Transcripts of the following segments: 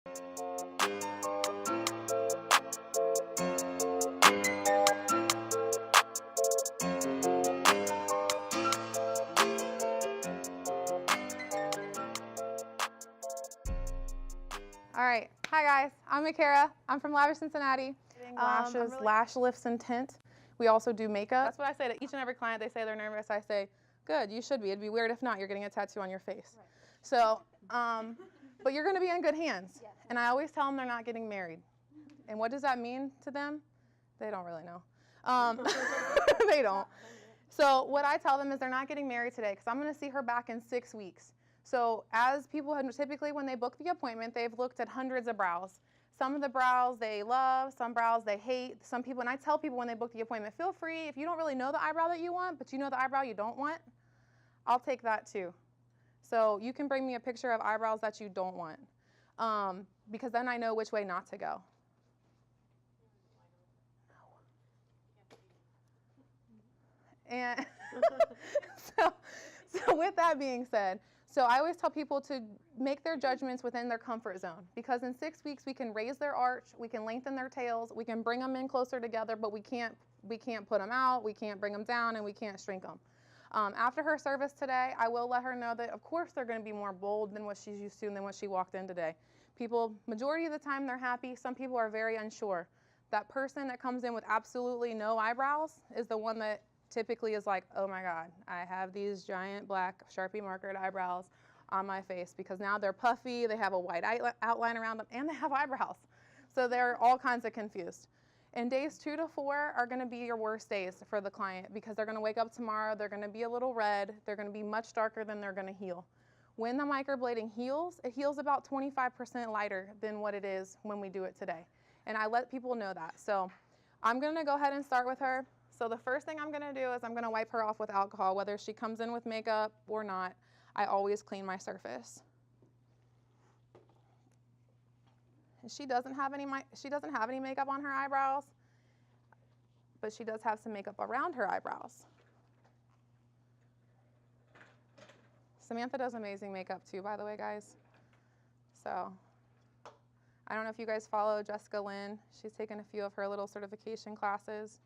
All right, hi guys, I'm Makara. I'm from Lavish Cincinnati. Lashes, lash lifts and tint. We also do makeup. That's what I say to each and every client. They say they're nervous. I say, good, you should be. It'd be weird if not. You're getting a tattoo on your face. Right. So, but you're gonna be in good hands. Yeah. And I always tell them they're not getting married. And what does that mean to them? They don't really know. They don't. So what I tell them is they're not getting married today because I'm gonna see her back in 6 weeks. So as people have typically, when they book the appointment, they've looked at hundreds of brows. Some of the brows they love, some brows they hate. Some people, and I tell people when they book the appointment, feel free, if you don't really know the eyebrow that you want, but you know the eyebrow you don't want, I'll take that too. So you can bring me a picture of eyebrows that you don't want, because then I know which way not to go. And so with that being said, so I always tell people to make their judgments within their comfort zone, because in 6 weeks we can raise their arch, we can lengthen their tails, we can bring them in closer together, but we can't put them out, we can't bring them down, and we can't shrink them. After her service today, I will let her know that of course they're going to be more bold than what she's used to and than what she walked in today. People, majority of the time they're happy. Some people are very unsure. That person that comes in with absolutely no eyebrows is the one that typically is like, oh my God, I have these giant black Sharpie markered eyebrows on my face, because now they're puffy, they have a white outline around them, and they have eyebrows. So they're all kinds of confused. And days 2 to 4 are gonna be your worst days for the client, because they're gonna wake up tomorrow, they're gonna be a little red, they're gonna be much darker than they're gonna heal. When the microblading heals, it heals about 25% lighter than what it is when we do it today. And I let people know that. So I'm gonna go ahead and start with her. So the first thing I'm gonna do is I'm gonna wipe her off with alcohol, whether she comes in with makeup or not. I always clean my surface. She doesn't have any makeup on her eyebrows, but she does have some makeup around her eyebrows. Samantha does amazing makeup too, by the way, guys. So I don't know if you guys follow Jessica Lynn. She's taken a few of her little certification classes.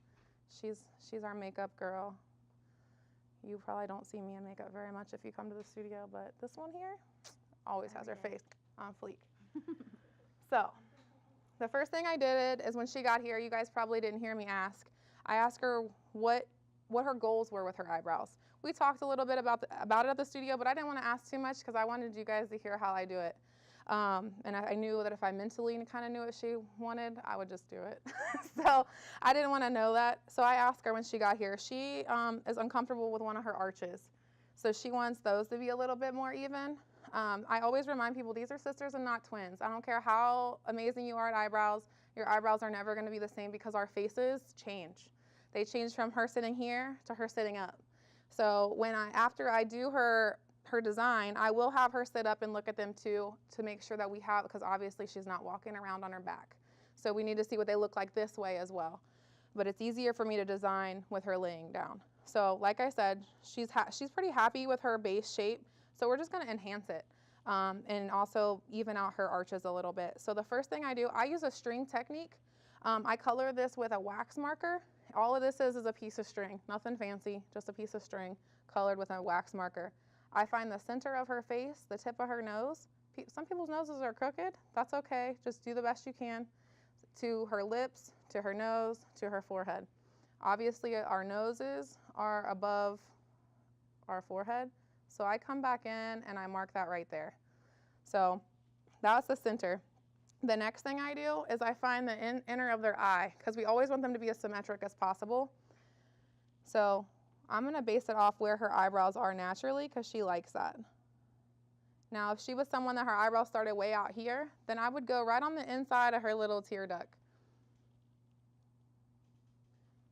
She's our makeup girl. You probably don't see me in makeup very much if you come to the studio, but this one here always has her face on fleek. So the first thing I did is when she got here, you guys probably didn't hear me ask, I asked her what her goals were with her eyebrows. We talked a little bit about it at the studio, but I didn't want to ask too much because I wanted you guys to hear how I do it. And I knew that if I mentally kind of knew what she wanted, I would just do it. So I didn't want to know that. So I asked her when she got here. She is uncomfortable with one of her arches. So she wants those to be a little bit more even. I always remind people these are sisters and not twins. I don't care how amazing you are at eyebrows. Your eyebrows are never going to be the same because our faces change. They change from her sitting here to her sitting up. So after I do her design, I will have her sit up and look at them too to make sure that we have, because obviously she's not walking around on her back. So we need to see what they look like this way as well. But it's easier for me to design with her laying down. So like I said, she's pretty happy with her base shape. So we're just gonna enhance it and also even out her arches a little bit. So the first thing I do, I use a string technique. I color this with a wax marker. All of this is a piece of string, nothing fancy, just a piece of string colored with a wax marker. I find the center of her face, the tip of her nose. Some people's noses are crooked. That's okay. Just do the best you can. To her lips, to her nose, to her forehead. Obviously, our noses are above our forehead. So I come back in and I mark that right there. So that's the center. The next thing I do is I find the inner of their eye, because we always want them to be as symmetric as possible. So I'm going to base it off where her eyebrows are naturally, because she likes that. Now, if she was someone that her eyebrows started way out here, then I would go right on the inside of her little tear duct.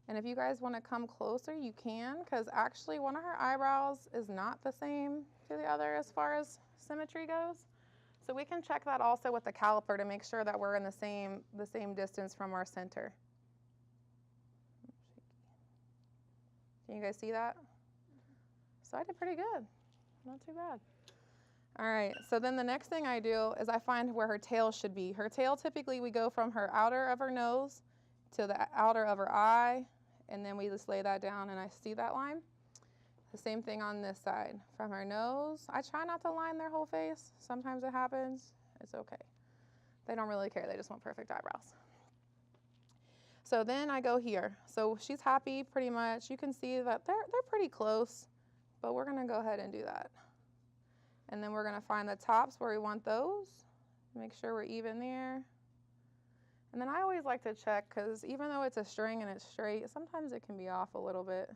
And if you guys want to come closer, you can, because actually one of her eyebrows is not the same to the other as far as symmetry goes. So we can check that also with the caliper to make sure that we're in the same distance from our center. Can you guys see that? So I did pretty good. Not too bad. All right, so then the next thing I do is I find where her tail should be. Her tail, typically we go from her outer of her nose to the outer of her eye, and then we just lay that down and I see that line. The same thing on this side. From her nose, I try not to line their whole face. Sometimes it happens, it's okay. They don't really care, they just want perfect eyebrows. So then I go here. So she's happy pretty much. You can see that they're pretty close, but we're gonna go ahead and do that. And then we're gonna find the tops where we want those. Make sure we're even there. And then I always like to check, because even though it's a string and it's straight, sometimes it can be off a little bit.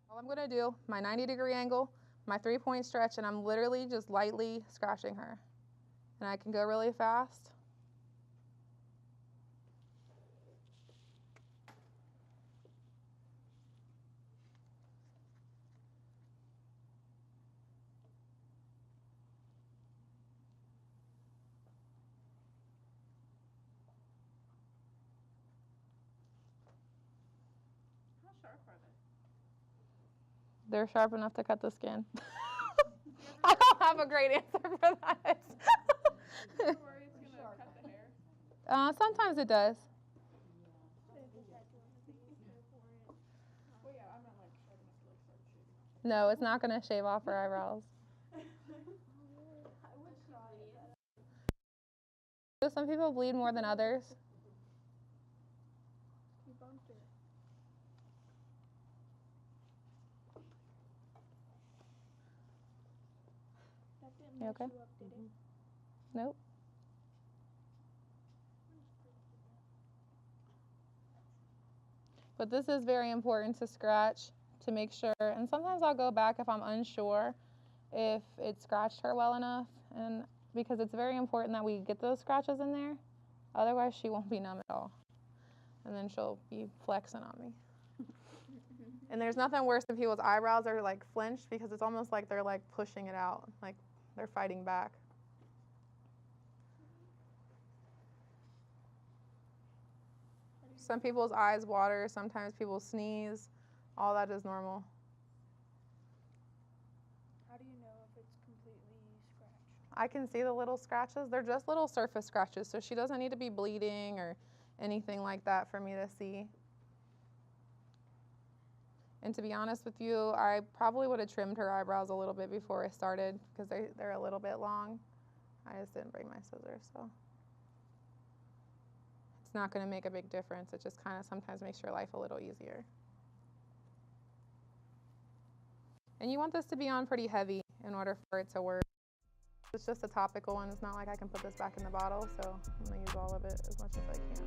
All I'm gonna do, my 90-degree angle, my 3-point stretch, and I'm literally just lightly scratching her. And I can go really fast. How sharp are they? They're sharp enough to cut the skin. I don't have a great answer for that. Are you worried it's gonna cut the hair? Sometimes it does. Well, yeah, I'm not like sharp enough to like start shaving off. No, it's not going to shave off her eyebrows. So some people bleed more than others. You bumped it. That didn't You mess okay? you up, did it? Nope. But this is very important to scratch to make sure, and sometimes I'll go back if I'm unsure if it scratched her well enough, and because it's very important that we get those scratches in there, otherwise she won't be numb at all, and then she'll be flexing on me. And there's nothing worse than people's eyebrows are like flinched, because it's almost like they're like pushing it out, like they're fighting back. Some people's eyes water, sometimes people sneeze. All that is normal. How do you know if it's completely scratched? I can see the little scratches. They're just little surface scratches, so she doesn't need to be bleeding or anything like that for me to see. And to be honest with you, I probably would have trimmed her eyebrows a little bit before I started, because they're a little bit long. I just didn't bring my scissors, so. It's not going to make a big difference. It just kind of sometimes makes your life a little easier. And you want this to be on pretty heavy in order for it to work. It's just a topical one. It's not like I can put this back in the bottle, so I'm going to use all of it as much as I can.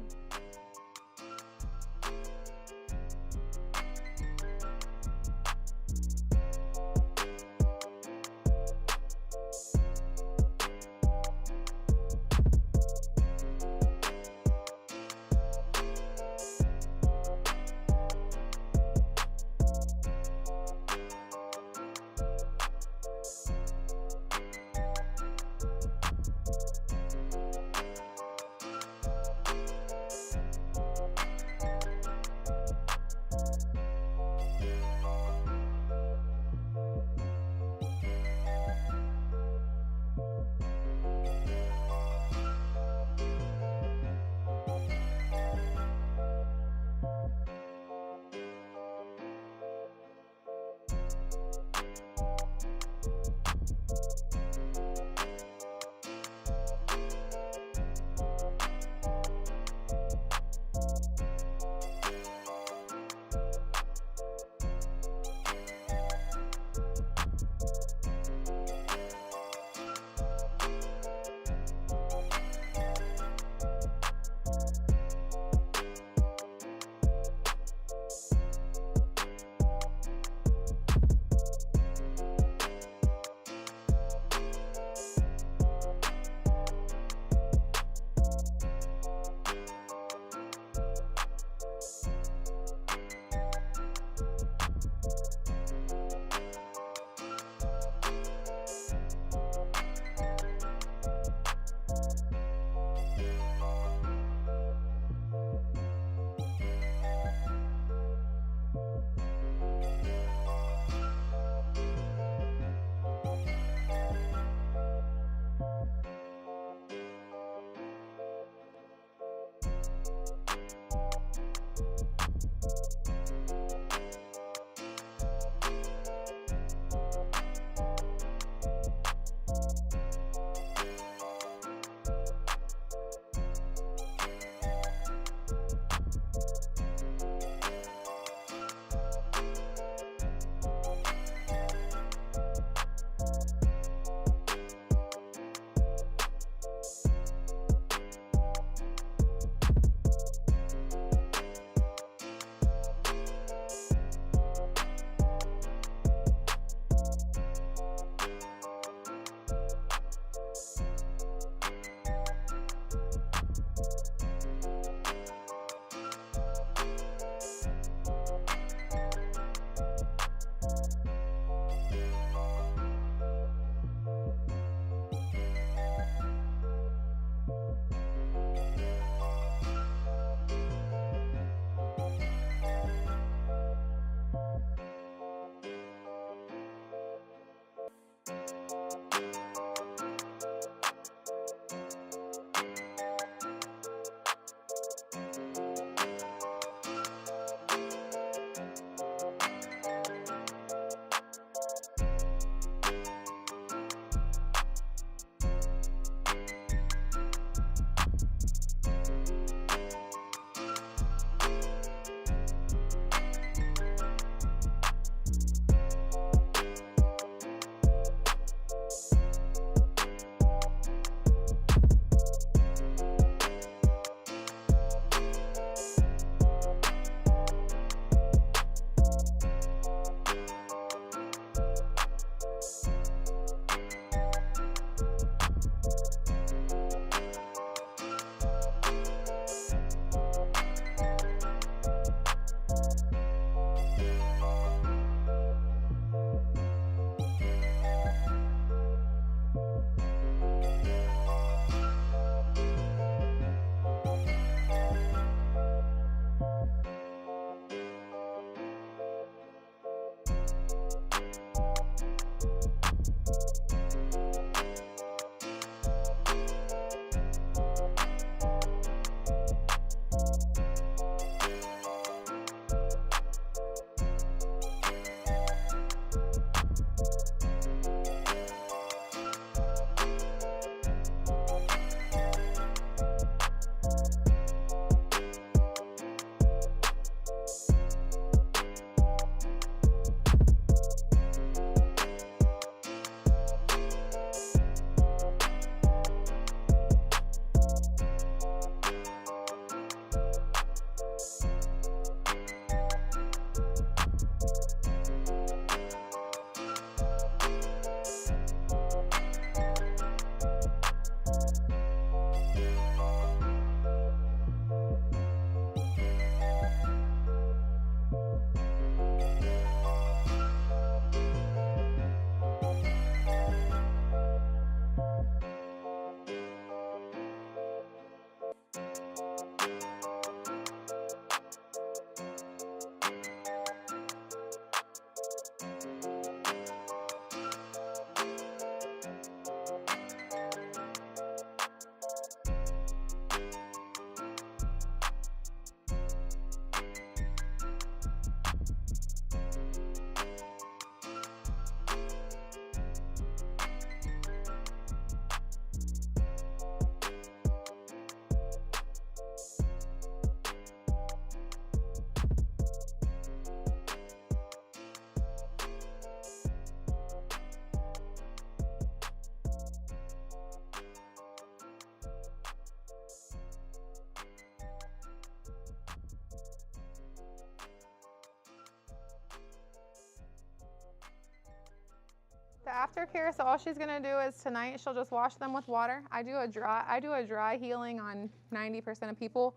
aftercare, so all she's gonna do is tonight she'll just wash them with water. I do a dry healing on 90% of people.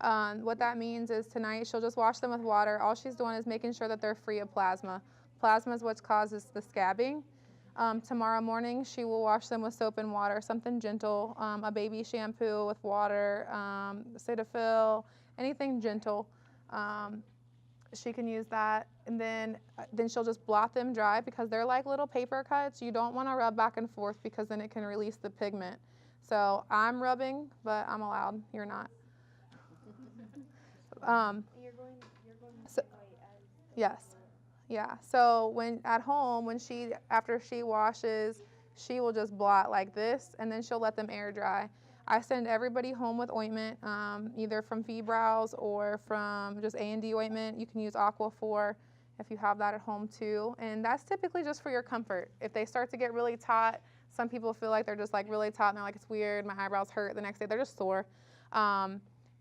What that means is tonight she'll just wash them with water. All she's doing is making sure that they're free of plasma. Plasma is what causes the scabbing. Tomorrow morning she will wash them with soap and water, something gentle, a baby shampoo with water, Cetaphil, anything gentle. She can use that, and then she'll just blot them dry because they're like little paper cuts. You don't want to rub back and forth because then it can release the pigment. So I'm rubbing, but I'm allowed. You're not. You're going So, white as yes, yeah. So after she washes, she will just blot like this, and then she'll let them air dry. I send everybody home with ointment, either from Febrows or from just A&D ointment. You can use Aquaphor if you have that at home too. And that's typically just for your comfort. If they start to get really taut, some people feel like they're just like really taut and they're like, it's weird, my eyebrows hurt the next day. They're just sore.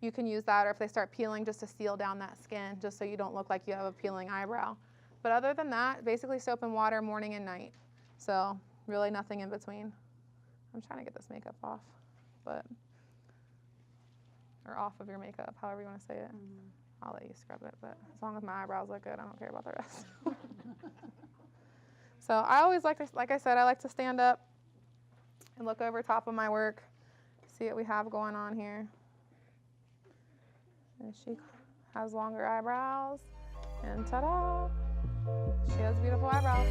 You can use that, or if they start peeling, just to seal down that skin, just so you don't look like you have a peeling eyebrow. But other than that, basically soap and water morning and night. So really nothing in between. I'm trying to get this makeup off. Or off of your makeup, however you want to say it. I'll let you scrub it, but as long as my eyebrows look good, I don't care about the rest. So I always like I said, I like to stand up and look over top of my work, see what we have going on here. And she has longer eyebrows, and ta-da, she has beautiful eyebrows.